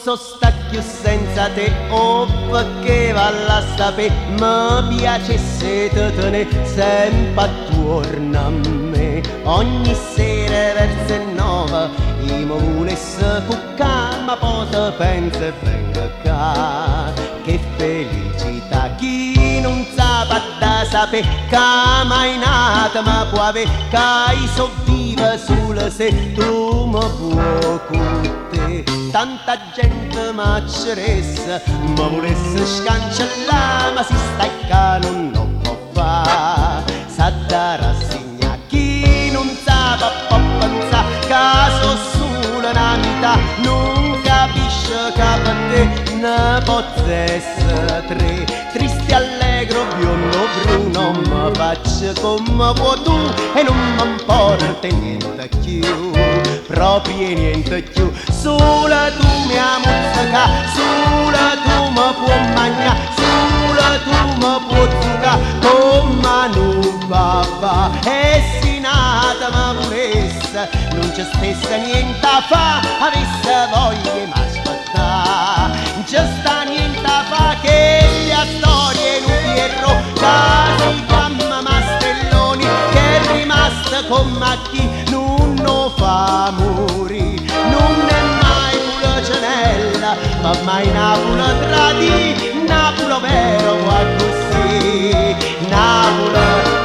so sta più senza te, oh perché valla a sapere, mi piacesse te tenere sempre attorno a me. Ogni sera verso 9 io mi volesse cuccare, ma poi se pensa e venga qua. Che felicità, chi non sa da sapere che mai nata ma può avere, che io so viva solo se tu mi puoi cutte. Tanta gente m'acceressa, ma volesse scancellare, ma si stacca non lo può fare. Sa da rassegna chi non sa può pensare che so solo una metà, non capisce che per te ne possa essere tre. Triste, allegro, biondo, bruno, mi faccio come vuoi tu e non mi importa niente più, proprio niente più. Solo tu mi muzzica, solo tu mi puoi mangiare, solo tu mi puoi zuccare come un papà. E se nata mi volesse, non c'è stessa niente a fa, avesse voglia di m'aspettare. C'è sta niente a fa che la storia in un fierro, che si chiama Mastelloni, che è rimasta come chi non lo fa morire. Non è mai Pulcinella, ma mai Napoli tradita, Napoli vero qua così, Napoli